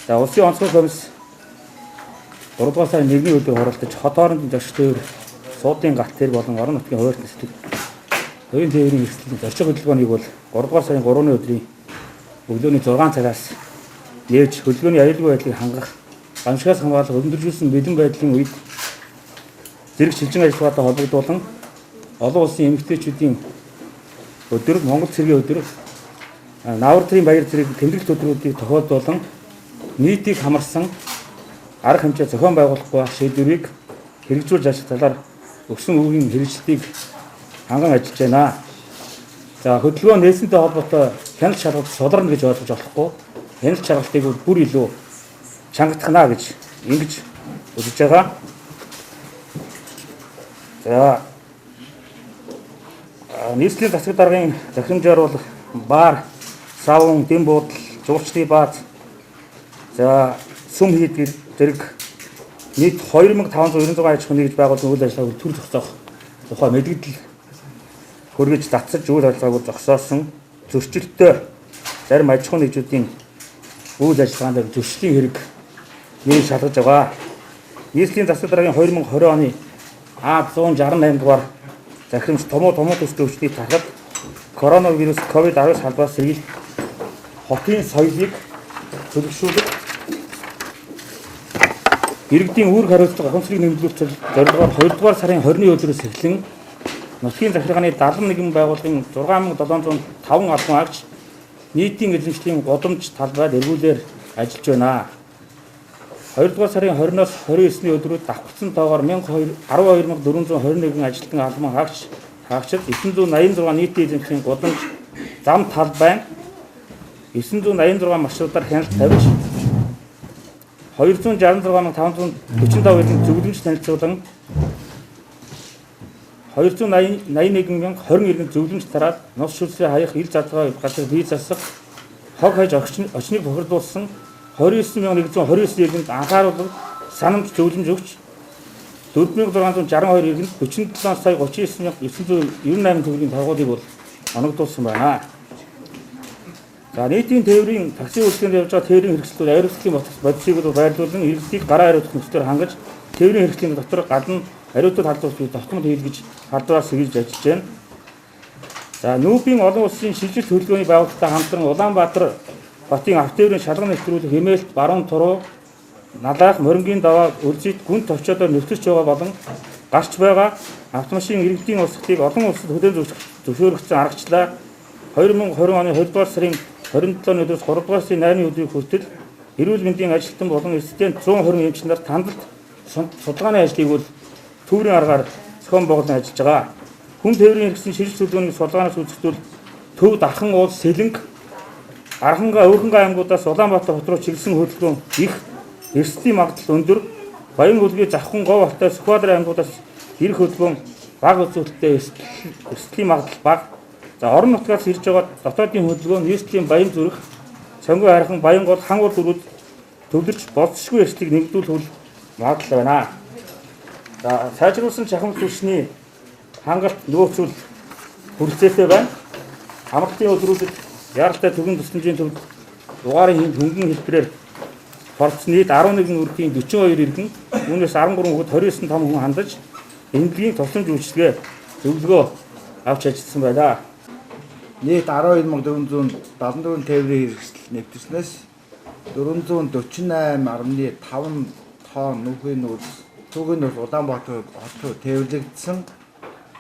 За улсын онцгой комисс 3 дугаар сарын 1-ний өдөр хоролцож хот хоорондын зочид тээвэр суудын галт тэр болон орон нутгийн хуваарь нислэг хоёрын тээврийн эрсдлийн зорчих хөдөлгөөнийг бол 3 дугаар сарын 3-ны өдрийн өглөөний 6 цагаас нээж хөдөлгөөний аюулгүй байдлыг хангах, гамшигаас хамгаалах өндөрлжүүлсэн бэлэн байдлын үед зэрэг шилжин ажиллагаатай холбогдуулан олон улсын эмэгтэйчүүдийн өдөр, Монгол цэргийн өдөр, Навар трийн баяр зэрэг тэмдэглэлт өдрүүдийг тохиолдуулан нийтийг хамарсан арга хэмжээ зохион байгуулахгүй шийдвэрийг хэрэгжүүлж ажиллах талаар өгсөн үгийн хэрэгжилтийг ханган ажиллаж байна. За хөдөлгөөн нээсэнтэй холбоотой хяналт шалгалт суларна гэж ойлгож болохгүй. Хяналт шалгалтыг бүр илүү чангатгана гэж ингэж үзэж байгаа. За нийслэлийн засаг даргын захирамжаар бол баар, савн, дэм буудал, жуулчдын бааз, за сүм хийдгэр зэрэг нийт 2596 аж ахуйн нэгж байгуулсан үйл ажиллагааг төр зогсоох тухай мэдээлэл хүргэж татсаж үйл ажиллагааг зогсоосон зөрчилтөй зарим аж ахуйн нэгжүүдийн үйл ажиллагаанд зөрчлийн хэрэг нэр шалгаж байгаа. Нийслэлийн засаг даргын 2020 оны А168 дугаар захирамж томуу төслийн өвчтний тархад коронавирус COVID-19 салбаас сэргийлэх хотын соёлыг төлөвшүүлэх иргэдийн үүрэг хариуцлага ухамсарыг нэмэгдүүлэх зорилгоор 2 дугаар сарын 20-ны өдрөөс эхлэн нутгийн захиргааны 71 байгууллагын 6705 албан агч нийтийн эзэмшлийн гудамж талбайд эргүүлээр ажиллаж байна. 2 дугаар сарын 20-оос 29-ний өдрүүд давхарсан тоогоор 12421 ажилтан албан агч хаагчид 986 нийтийн эзэмшлийн гудамж зам талбай 986 маршрутаар хяналт тавьж 266,545 хэдэн зөвлөмж танилцуулан 281,020 иргэн зөвлөмж тараад нус шүлсээ хаях ил задгаа газар бие засах хог хаяж очныг бохирдуулсан 29,129 иргэнд анхааруулах санамж зөвлөмж өгч 4,662 иргэнд 47,39,998 төгрөгийн торгуулийг бол оногдуулсан байна. За нийтийн тээврийн такси үйлчлэгэнд явж байгаа тээврийн хэрэгслүүд ариутгын бодисыг бол байрлуулан иргэдийг гараа ариутгах нөхцөлөөр хангаж тээврийн хэрэгслийн дотор гадна ариутгад халдварт тогтмол хийлгэж халдвараас сэргийлж ажиллаж байна. За нүүбийн олон улсын шилжилт хөдөлгөөний байгууллагатай хамтран Улаанбаатар хотын автотээврийн шалган нэвтрүүлэх хэмээлт баруун туруу налаах морингийн даваа үлзийд гүн товчоодоор нэвтэрч байгаа болон гарч байгаа автомашин иргэдийн усхлыг олон улсад хөдөө зөвшөөрөгдсөн аргачлаа 2020 оны 2 дугаар сарын 27-ны өдрөөс 3 дугаар сарын 8-ны өдрийг хүртэл эрүүл мэндийн ажилтан болон эцэстийн 120 эмч нар тандалт судалгааны ажлыг бол төврийн аргаар зохион байгуулан ажиллаж байгаа. Хүн тээврийн хэрэгслийн шилжилт хөдөлгөөний судалгаанаас үзэгдвэл Төв Дархан уул Сэлэнг Архангаа Өвхөнгөө аймагуудаас Улаанбаатар хот руу чиглэсэн хөдөлгөөн их эрсдлийн магадлал өндөр, Баян хөлгийн Завхан Говь Алтай Сүхбаатар аймагуудаас ирэх хөдөлгөөн бага үзүүлэлттэй эрсдлийн магадлал бага. За орон нутгаас ирж байгаа дотоодын хөдөлгөөн нийслэлийн Баян зүрх, Сонгой Хайрхан, Баянгол, Хангул дөрүүд төвлөрч болцсохгүй эрсдлийг нэмэгдүүлэх магадлал байна. За сайжруулсан шахамт түвшний хангалт нөөцөл хүрэлцээтэй байна. Амралтын өдрүүдэд яаралтай төгөн тусламжийн төвд дугаарын хөнгөн хэлбэрээр хорцсон нийт 11 өрхийн 42 иргэн, үүнээс 13 хүүхэд 29 том хүн хандаж эмнэлгийн тусламж үйлчилгээ зөвлөгөө авч ажилласан байна. Нийт 12,474 тээврийн хэрэгсэл нэвтэрснээс 448.5 тонн түүхийн нөөц Улаанбаатар хот тээвэрлэгдсэн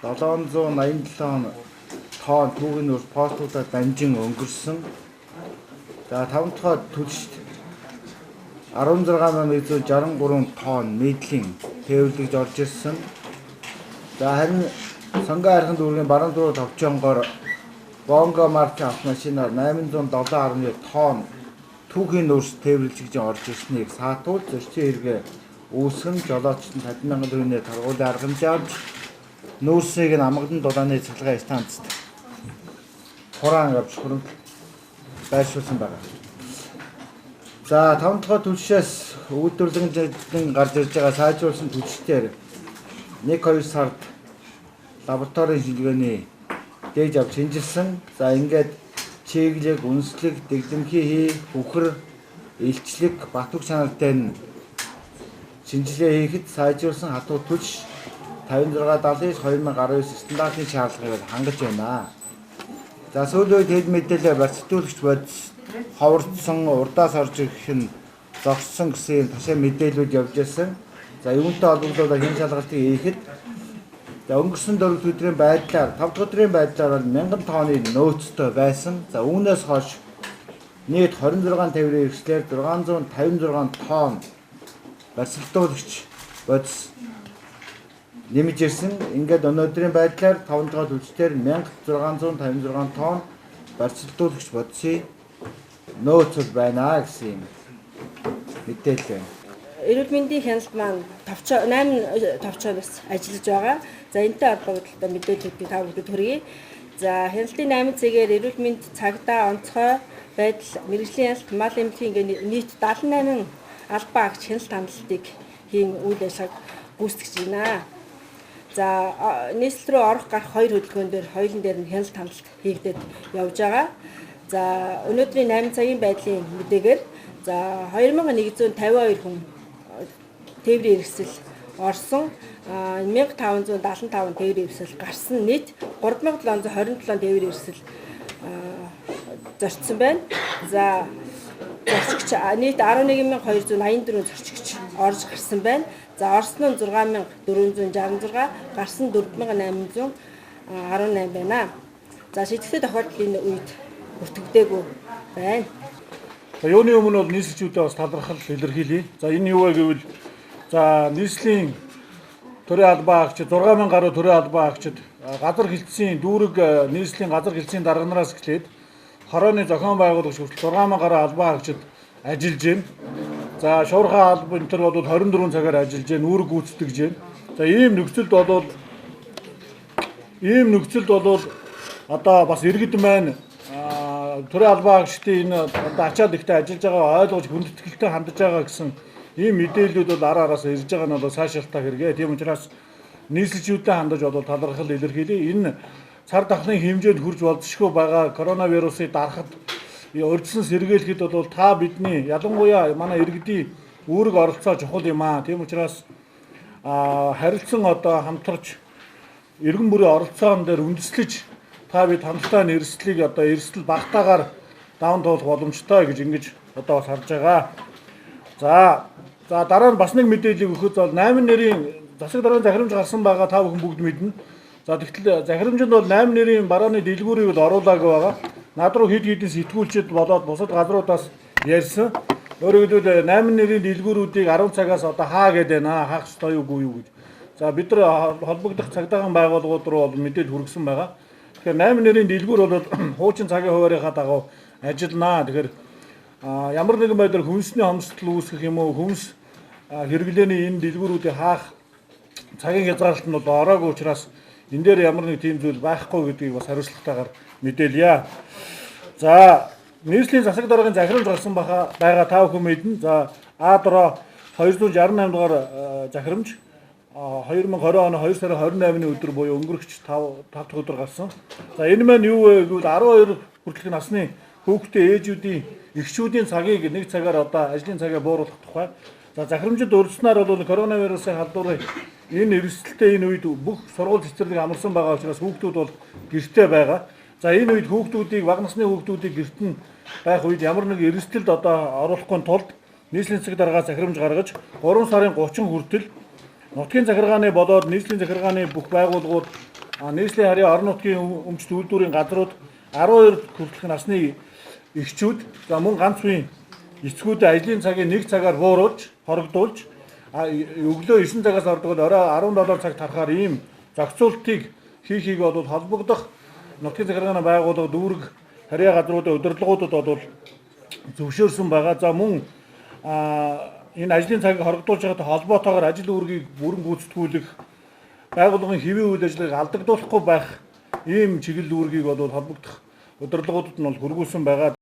787 тонн түүхийн нөөц постуудаар дамжин өнгөрсөн. За 5 дахь түлшид 16,163 тонн нийтлийн тээвэрлэгж орж ирсэн. За харин Сонгой Хайрхан дүүргийн баруун дөрөв товчонгоор Бонго марк автомашинаар 807.1 тонн түүхийн нөөц тээвэрлэж орж ирснийг саатуул зөрчлийн хэрэгэ үүсгэн жолоочдод 50,000 төгрөгийн торгуулийн арга хэмжээ авч нөөцийг нь Амгалан дулааны цахилгаан станцд хураан авч байршуулсан байна. За 5 дахь түлшээс үйлдвэрлэгэн гарч ирж байгаа сайжруулсан түлшээр 1-2 сард лабораторийн шинжилгээний дээж авч шинжилсэн. За ингээд чиглэг, үнслэг, дэглэмхий хий, бүхэр илчлэг Батүг чанартай нь шинжилгээ хийхэд сайжруулсан хатуу түлш 56-79-2019 стандартын шаардлагыг хангаж байна. За сүүлийн үед хэд мэдээлэл барьцуулагч бодис ховордсон урдаас орж ирэх нь зогссон гэсэн ташаа мэдээлүүд явж ирсэн. За юунтай холбогдуулаад хэн шалгалтыг хийхэд өнгөрсөн 4 өдрийн байдлаар 5 дахь өдрийн байдлаар 1000 тонны нөөцтэй байсан. За үүнээс хойш нийт 26 тээврийн хэрэгслээр 656 тонн барьцлуулагч бодис нэмж ирсэн. Ингээд өнөөдрийн байдлаар 5 дахь түлхтээр 1656 тонн барьцлуулагч бодисыг нөөцөл байна гэсэн мэдээлэл байна. Эрүүл мэндийн хяналт маань 8 товчоноос ажиллаж байгаа. За энэтэй холбогдолтой мэдээллүүдийг та бүхэнд хүргэе. За хяналтын 8 цэгээр эрүүл мэнд цагдаа онцгой байдал мэрэгжлийн хяналт мал эмнэлгийн ингээд нийт 78 албан агч хяналт хяналтыг хийн үйл ажиллагааг гүйцэтгэж байна. За нийслэл рүү орох гарах 2 хөдөлгөөн дээр хоёулын дээр нь хяналт хяналт хийгдээд явж байгаа. За өнөөдрийн 8 цагийн байдлын мэдээгээр за 2152 хүн тээврийн хэрэгсэл орсон, 1575 тээврийн хэрэгсэл гарсан, нийт 3727 тээврийн хэрэгсэл зорчсон байна. За зорчигч нийт 11284 зорчигч орж гарсан байна. За орсон нь 6466, гарсан 4818 байна. За шийдвэртэй тохиолдлын үед бүртгэгдээгүй байна. За юуны өмнө бол нийслэлчүүдэд бас талархал илэрхийлье. За энэ юу вэ гэвэл за нийслэлийн төрийн албан агчид 6000 гаруй төрийн албан агчид газар хэлтсийн дүүрэг нийслэлийн газар хэлтсийн дарганараас эхлээд хорооны зохион байгуулагч хүртэл 6000 гаруй албан агчид ажиллаж байна. За шуурхай албан энэ төр бол 24 цагаар ажиллаж байна, үүрэг гүйцэтгэж байна. За ийм нөхцөлд бол одоо бас иргэд маань төрийн албан агчдын энэ одоо ачаад ихтэй ажиллаж байгаа ойлгож хүндэтгэлтэй хандж байгаа гэсэн ийм мэдээллүүд бол араас ирж байгаа нь бол сайшаалтаа хэрэгэ. Тийм учраас нийслэлчүүдэд хандаж бол талархал илэрхийлье. Энэ цар тахлын хэмжээнд хүрч болзошгүй байгаа коронавирусыг дарахад урьдчилан сэргийлэхэд бол та бидний ялангуяа манай иргэдийн үүрэг оролцоо чухал юм аа. Тийм учраас харилцан одоо хамтарч иргэн бүрийн оролцоон дээр үндэслэж та бид хамтдаа эрсдлийг одоо эрсдэл багтаагаар даван туулах боломжтой гэж ингэж одоо бас харж байгаа. За дараа нь бас нэг мэдээлэл өгөхөд бол 8 нэрийн засаг дарганы захирамж гарсан байгаа та бүхэн бүгд мэднэ. За тэгтэл захирамжинд бол 8 нэрийн барааны дэлгүүрийг бол оруулаагүй байгаа. Над руу хэд хэдэн сэтгүүлчид болоод бусад газруудаас ярьсан. Өөрөөр хэлбэл 8 нэрийн дэлгүүрүүдийг 10 цагаас одоо хаа гэдэг байна. Хаах ёстой юу гэж. За бид нар холбогдох цагдаагийн байгууллагууд руу бол мэдээлэл хүргэсэн байгаа. Тэгэхээр 8 нэрийн дэлгүүр бол хуучин цагийн хуваарийнхаа дагуу ажилланаа. Тэгэхээр ямар нэгэн байдлаар хүнсний хомсдол үүсгэх юм уу, хүнс хэрэглээний энэ дэлгүүрүүдийг хаах цагийн хязгаарлалт нь бол ороогүй учраас энэ дээр ямар нэг тийм зүйл байхгүй гэдгийг бас хариуцлагатайгаар мэдээлье. За нийслэлийн засаг даргын захирамж гарсан байгаа та бүхэн мэднэ. За А-дроо 268 дугаар захирамж 2020 оны 2 сарын 28-ны өдөр буюу өнгөрөгч 5 дахь өдөр гарсан. За энэ маань юу вэ гэвэл 12 хүртэлх насны хүүхдтэй ээжүүдийн эхчүүдийн цагийг нэг цагаар одоо ажлын цагаа бууруулах тухай. За захирамжид урьдчилснаар бол коронавирусын халдварын энэ эрсдэлтэй энэ үед бүх сургууль цэцэрлэг амарсан байгаа учраас хүүхдүүд бол гэртээ байгаа. За энэ үед хүүхдүүдийг бага насны хүүхдүүдийг гэрт нь байх үед ямар нэг эрсдэлд одоо оруулахгүй тулд нийслэлийн засаг дарга захирамж гаргаж 3 сарын 30 хүртэл нутгийн захиргааны болоод нийслэлийн захиргааны бүх байгууллагууд нийслэлийн харийн орон нутгийн өмчт үйлдвэрийн газрууд 12 хүртэлх насны эхчүүд за мөн ганц үеийн эцгүүдэд ажлын цагийг 1 цагаар бууруулж хорогдуулж өглөө 9 цагаас ордог орой 17 цаг тарахаар ийм зохицуултыг хийхийг бол холбогдох нутгийн захиргааны байгууллага дүүрэг харьяа газруудын удирдлагуудад бол зөвшөөрсөн байгаа. За мөн энэ ажлын цагийг хорогдуулж байгаатай холбоотойгоор ажил үүргийг бүрэн гүйцэтгүүлэх байгууллагын хэвийн үйл ажиллагааг алдагдуулахгүй байх ийм чиглэл үүргийг бол холбогдох удирдлагуудад нь бол хүргүүлсэн байгаа.